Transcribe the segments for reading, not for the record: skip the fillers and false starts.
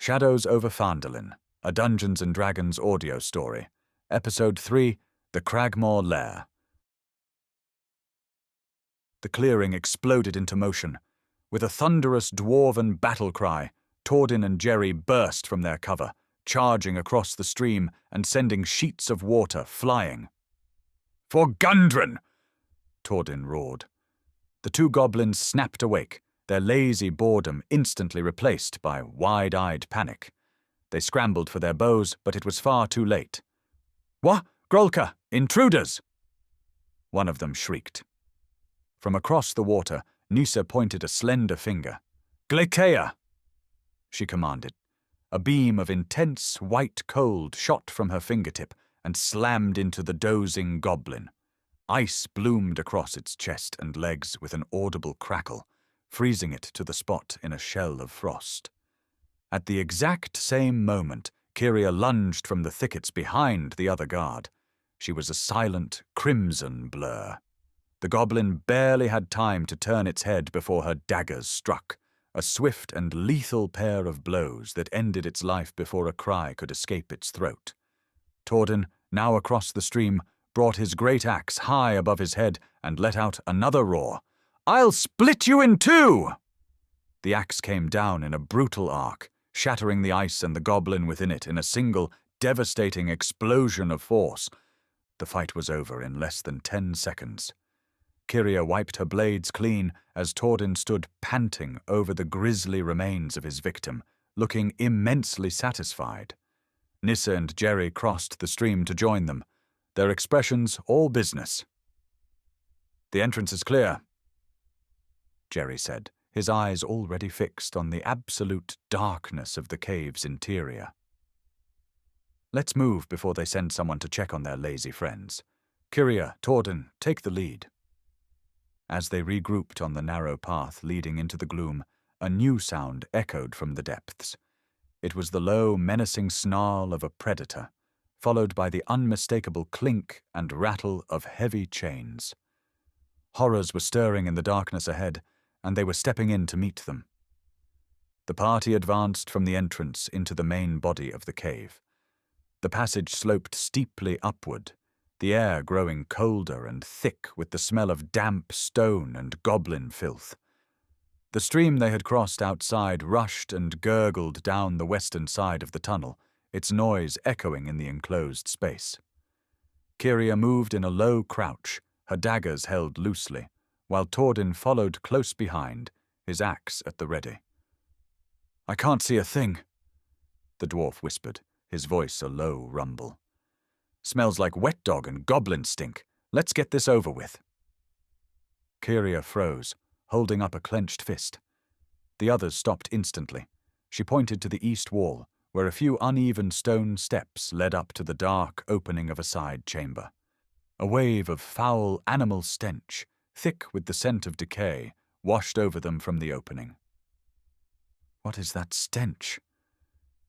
Shadows Over Phandalin, a Dungeons & Dragons audio story. Episode 3, The Cragmaw Lair. The clearing exploded into motion. With a thunderous dwarven battle cry, Tordin and Jerry burst from their cover, charging across the stream and sending sheets of water flying. "For Gundren!" Tordin roared. The two goblins snapped awake, their lazy boredom instantly replaced by wide-eyed panic. They scrambled for their bows, but it was far too late. "What? Grolka! Intruders!" one of them shrieked. From across the water, Nisa pointed a slender finger. "Glekea!" she commanded. A beam of intense white cold shot from her fingertip and slammed into the dozing goblin. Ice bloomed across its chest and legs with an audible crackle, freezing it to the spot in a shell of frost. At the exact same moment, Kyria lunged from the thickets behind the other guard. She was a silent, crimson blur. The goblin barely had time to turn its head before her daggers struck, a swift and lethal pair of blows that ended its life before a cry could escape its throat. Tordin, now across the stream, brought his great axe high above his head and let out another roar. "I'll split you in two!" The axe came down in a brutal arc, shattering the ice and the goblin within it in a single, devastating explosion of force. The fight was over in less than 10 seconds. Kyria wiped her blades clean as Tordin stood panting over the grisly remains of his victim, looking immensely satisfied. Nissa and Jerry crossed the stream to join them, their expressions all business. "The entrance is clear," Jerry said, his eyes already fixed on the absolute darkness of the cave's interior. "Let's move before they send someone to check on their lazy friends. Kyria, Tordin, take the lead." As they regrouped on the narrow path leading into the gloom, a new sound echoed from the depths. It was the low, menacing snarl of a predator, followed by the unmistakable clink and rattle of heavy chains. Horrors were stirring in the darkness ahead, and they were stepping in to meet them. The party advanced from the entrance into the main body of the cave. The passage sloped steeply upward, the air growing colder and thick with the smell of damp stone and goblin filth. The stream they had crossed outside rushed and gurgled down the western side of the tunnel, its noise echoing in the enclosed space. Kyria moved in a low crouch, her daggers held loosely, while Tordin followed close behind, his axe at the ready. "I can't see a thing," the dwarf whispered, his voice a low rumble. "Smells like wet dog and goblin stink. Let's get this over with." Kyria froze, holding up a clenched fist. The others stopped instantly. She pointed to the east wall, where a few uneven stone steps led up to the dark opening of a side chamber. A wave of foul animal stench, thick with the scent of decay, washed over them from the opening. "What is that stench?"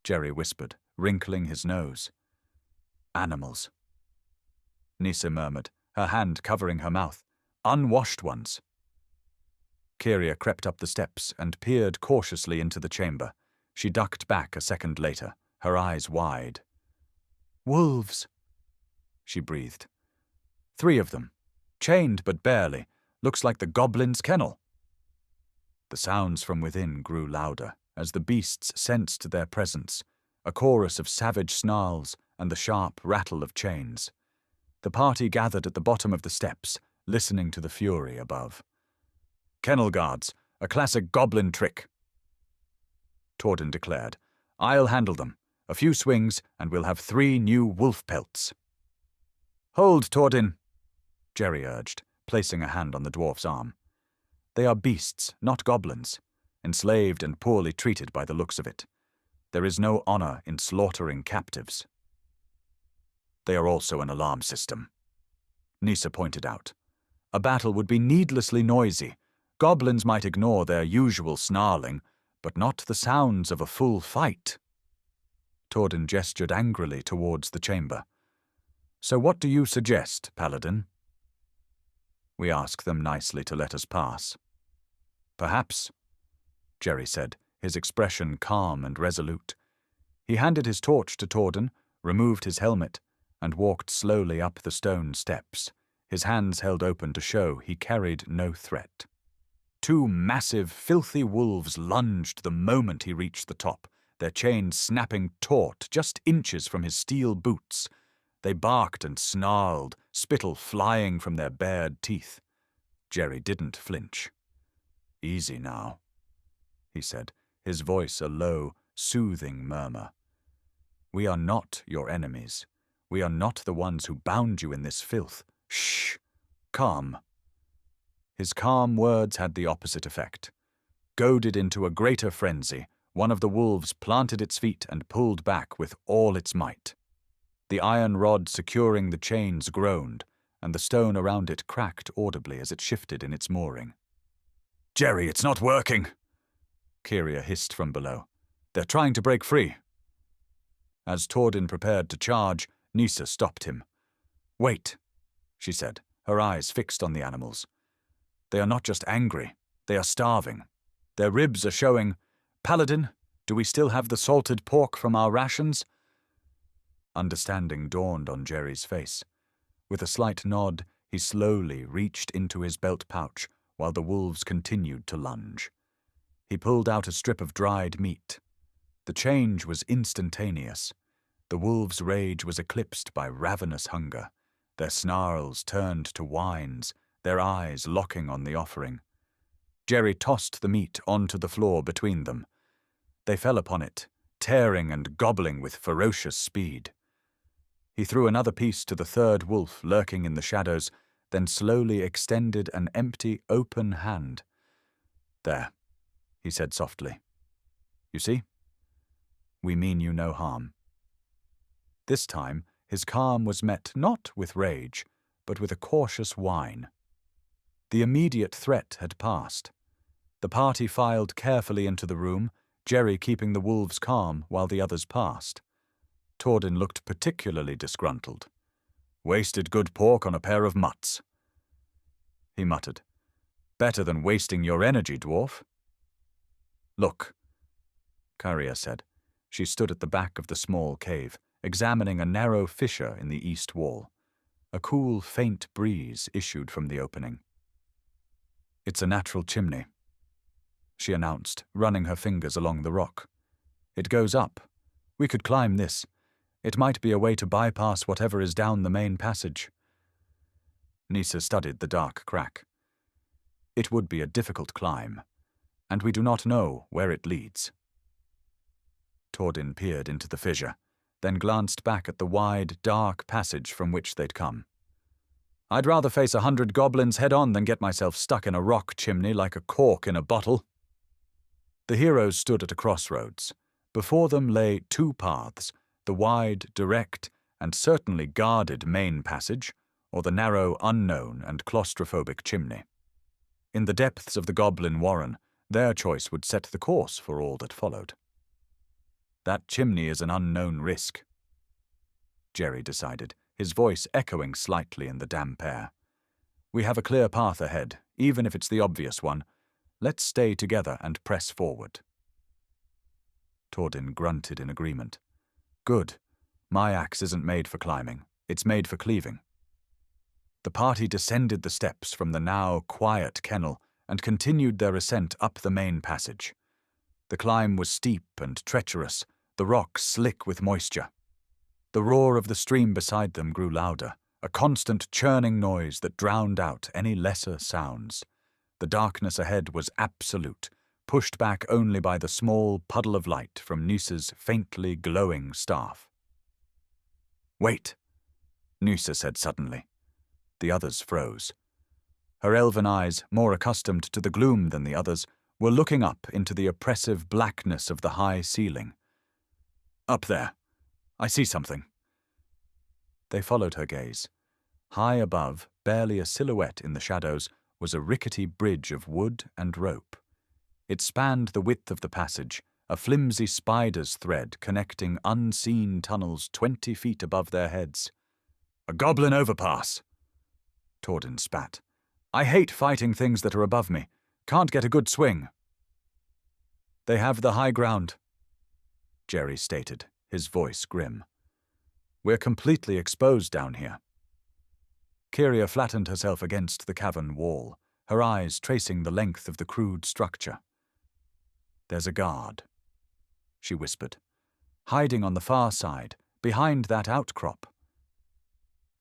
Jerry whispered, wrinkling his nose. "Animals," Nisa murmured, her hand covering her mouth. "Unwashed ones." Kyria crept up the steps and peered cautiously into the chamber. She ducked back a second later, her eyes wide. "Wolves," she breathed. "3 of them. Chained but barely. Looks like the goblin's kennel." The sounds from within grew louder as the beasts sensed their presence, a chorus of savage snarls and the sharp rattle of chains. The party gathered at the bottom of the steps, listening to the fury above. "Kennel guards, a classic goblin trick," Tordin declared. "I'll handle them. A few swings, and we'll have 3 new wolf pelts." "Hold, Tordin," Jerry urged, placing a hand on the dwarf's arm. "They are beasts, not goblins, enslaved and poorly treated by the looks of it. There is no honor in slaughtering captives." "They are also an alarm system," Nisa pointed out. "A battle would be needlessly noisy. Goblins might ignore their usual snarling, but not the sounds of a full fight." Tordin gestured angrily towards the chamber. "So what do you suggest, Paladin?" "We ask them nicely to let us pass." "Perhaps," Jerry said, his expression calm and resolute, He handed his torch to Torden, removed his helmet, and walked slowly up the stone steps, his hands held open to show he carried no threat. Two massive, filthy wolves lunged the moment he reached the top, their chains snapping taut just inches from his steel boots. They barked and snarled, spittle flying from their bared teeth. Jerry didn't flinch. "Easy now," he said, his voice a low, soothing murmur. "We are not your enemies. We are not the ones who bound you in this filth. Shh! Calm." His calm words had the opposite effect. Goaded into a greater frenzy, one of the wolves planted its feet and pulled back with all its might. The iron rod securing the chains groaned, and the stone around it cracked audibly as it shifted in its mooring. "Jerry, it's not working!" Kyria hissed from below. "They're trying to break free." As Torden prepared to charge, Nisa stopped him. "Wait," she said, her eyes fixed on the animals. "They are not just angry, they are starving. Their ribs are showing. Paladin, do we still have the salted pork from our rations?" Understanding dawned on Jerry's face. With a slight nod, he slowly reached into his belt pouch while the wolves continued to lunge. He pulled out a strip of dried meat. The change was instantaneous. The wolves' rage was eclipsed by ravenous hunger. Their snarls turned to whines, their eyes locking on the offering. Jerry tossed the meat onto the floor between them. They fell upon it, tearing and gobbling with ferocious speed. He threw another piece to the third wolf lurking in the shadows, then slowly extended an empty, open hand. "There," he said softly. "You see? We mean you no harm." This time, his calm was met not with rage, but with a cautious whine. The immediate threat had passed. The party filed carefully into the room, Jerry keeping the wolves calm while the others passed. Torden looked particularly disgruntled. "Wasted good pork on a pair of mutts," he muttered. "Better than wasting your energy, dwarf." "Look," Kyria said. She stood at the back of the small cave, examining a narrow fissure in the east wall. A cool, faint breeze issued from the opening. "It's a natural chimney," she announced, running her fingers along the rock. "It goes up. We could climb this. It might be a way to bypass whatever is down the main passage." Nisa studied the dark crack. "It would be a difficult climb, and we do not know where it leads." Torden peered into the fissure, then glanced back at the wide, dark passage from which they'd come. "I'd rather face 100 goblins head-on than get myself stuck in a rock chimney like a cork in a bottle." The heroes stood at a crossroads. Before them lay two paths, the wide, direct, and certainly guarded main passage, or the narrow, unknown, and claustrophobic chimney. In the depths of the goblin warren, their choice would set the course for all that followed. "That chimney is an unknown risk," Jerry decided, his voice echoing slightly in the damp air. "We have a clear path ahead, even if it's the obvious one. Let's stay together and press forward." Torden grunted in agreement. "Good. My axe isn't made for climbing. It's made for cleaving." The party descended the steps from the now quiet kennel and continued their ascent up the main passage. The climb was steep and treacherous, the rocks slick with moisture. The roar of the stream beside them grew louder, a constant churning noise that drowned out any lesser sounds. The darkness ahead was absolute, pushed back only by the small puddle of light from Nisa's faintly glowing staff. "Wait," Nisa said suddenly. The others froze. Her elven eyes, more accustomed to the gloom than the others, were looking up into the oppressive blackness of the high ceiling. "Up there. I see something." They followed her gaze. High above, barely a silhouette in the shadows, was a rickety bridge of wood and rope. It spanned the width of the passage, a flimsy spider's thread connecting unseen tunnels 20 feet above their heads. "A goblin overpass," Torden spat. "I hate fighting things that are above me. Can't get a good swing." "They have the high ground," Jerry stated, his voice grim. "We're completely exposed down here." Kyria flattened herself against the cavern wall, her eyes tracing the length of the crude structure. "There's a guard," she whispered, "hiding on the far side, behind that outcrop."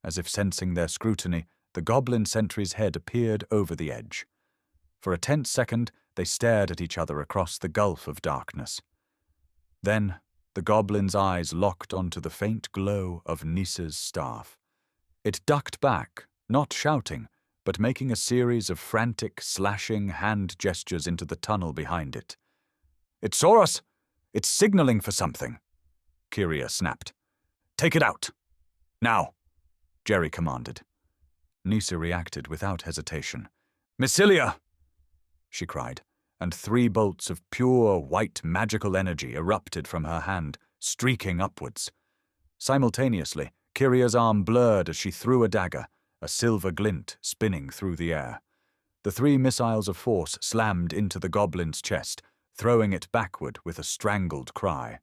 As if sensing their scrutiny, the goblin sentry's head appeared over the edge. For a tense second, they stared at each other across the gulf of darkness. Then, the goblin's eyes locked onto the faint glow of Nisa's staff. It ducked back, not shouting, but making a series of frantic, slashing hand gestures into the tunnel behind it. "It saw us! It's signaling for something!" Kyria snapped. "Take it out! Now!" Jerry commanded. Nisa reacted without hesitation. "Mycilia!" she cried, and 3 bolts of pure, white magical energy erupted from her hand, streaking upwards. Simultaneously, Kyria's arm blurred as she threw a dagger, a silver glint spinning through the air. The 3 missiles of force slammed into the goblin's chest, throwing it backward with a strangled cry.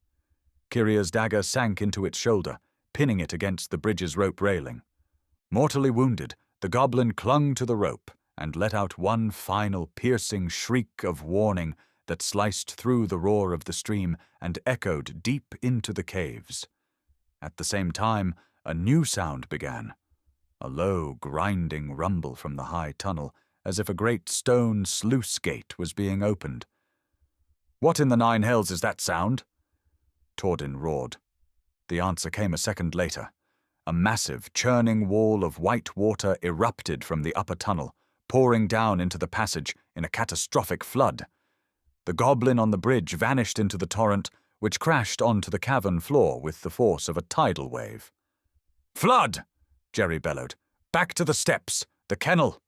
Kyria's dagger sank into its shoulder, pinning it against the bridge's rope railing. Mortally wounded, the goblin clung to the rope and let out one final piercing shriek of warning that sliced through the roar of the stream and echoed deep into the caves. At the same time, a new sound began, a low, grinding rumble from the high tunnel, as if a great stone sluice gate was being opened. "What in the 9 hells is that sound?" Tordin roared. The answer came a second later. A massive, churning wall of white water erupted from the upper tunnel, pouring down into the passage in a catastrophic flood. The goblin on the bridge vanished into the torrent, which crashed onto the cavern floor with the force of a tidal wave. "Flood!" Jerry bellowed. "Back to the steps! The kennel!"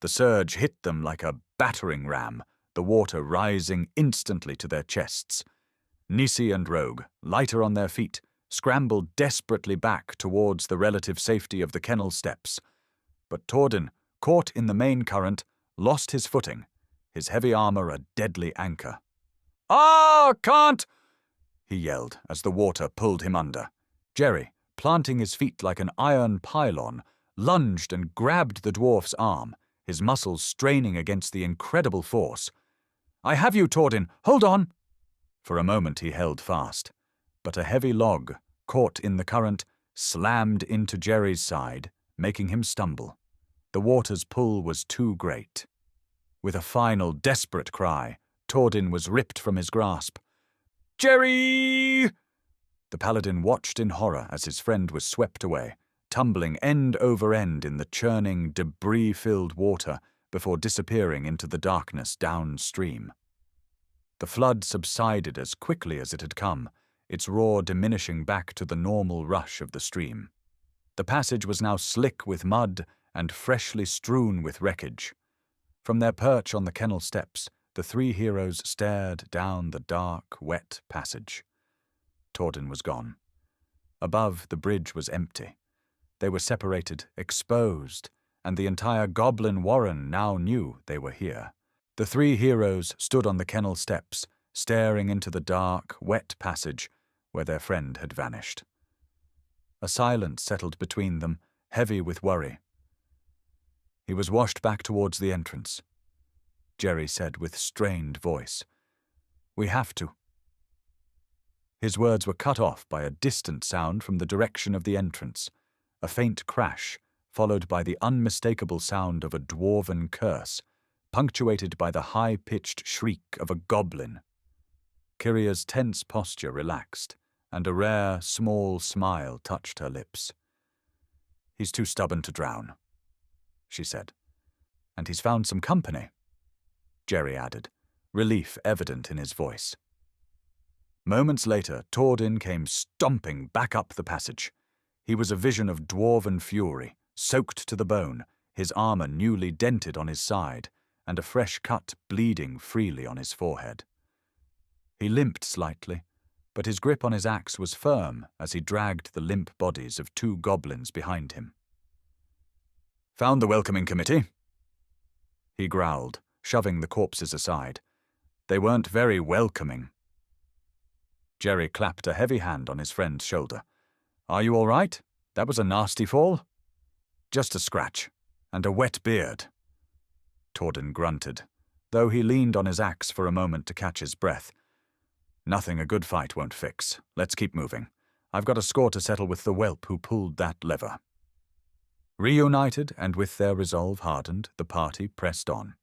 The surge hit them like a battering ram, the water rising instantly to their chests. Nisi and Rogue, lighter on their feet, scrambled desperately back towards the relative safety of the kennel steps. But Tordin, caught in the main current, lost his footing, his heavy armor a deadly anchor. "Ah, can't!" he yelled as the water pulled him under. Jerry, planting his feet like an iron pylon, lunged and grabbed the dwarf's arm, his muscles straining against the incredible force. "I have you, Tordin! Hold on!" For a moment he held fast, but a heavy log, caught in the current, slammed into Jerry's side, making him stumble. The water's pull was too great. With a final, desperate cry, Tordin was ripped from his grasp. "Jerry!" The paladin watched in horror as his friend was swept away, tumbling end over end in the churning, debris-filled water before disappearing into the darkness downstream. The flood subsided as quickly as it had come, its roar diminishing back to the normal rush of the stream. The passage was now slick with mud and freshly strewn with wreckage. From their perch on the kennel steps, the 3 heroes stared down the dark, wet passage. Tordin was gone. Above, the bridge was empty. They were separated, exposed, and the entire goblin warren now knew they were here. The 3 heroes stood on the kennel steps, staring into the dark, wet passage where their friend had vanished. A silence settled between them, heavy with worry. He was washed back towards the entrance. Jerry said with strained voice, "We have to." His words were cut off by a distant sound from the direction of the entrance, a faint crash, followed by the unmistakable sound of a dwarven curse, punctuated by the high-pitched shriek of a goblin. Kyria's tense posture relaxed, and a rare, small smile touched her lips. "He's too stubborn to drown," she said. "And he's found some company," Jerry added, relief evident in his voice. Moments later, Tordin came stomping back up the passage. He was a vision of dwarven fury, soaked to the bone, his armor newly dented on his side, and a fresh cut bleeding freely on his forehead. He limped slightly, but his grip on his axe was firm as he dragged the limp bodies of 2 goblins behind him. "Found the welcoming committee?" he growled, shoving the corpses aside. "They weren't very welcoming." Jerry clapped a heavy hand on his friend's shoulder. "Are you all right? That was a nasty fall." "Just a scratch. And a wet beard." Torden grunted, though he leaned on his axe for a moment to catch his breath. "Nothing a good fight won't fix. Let's keep moving. I've got a score to settle with the whelp who pulled that lever." Reunited and with their resolve hardened, the party pressed on.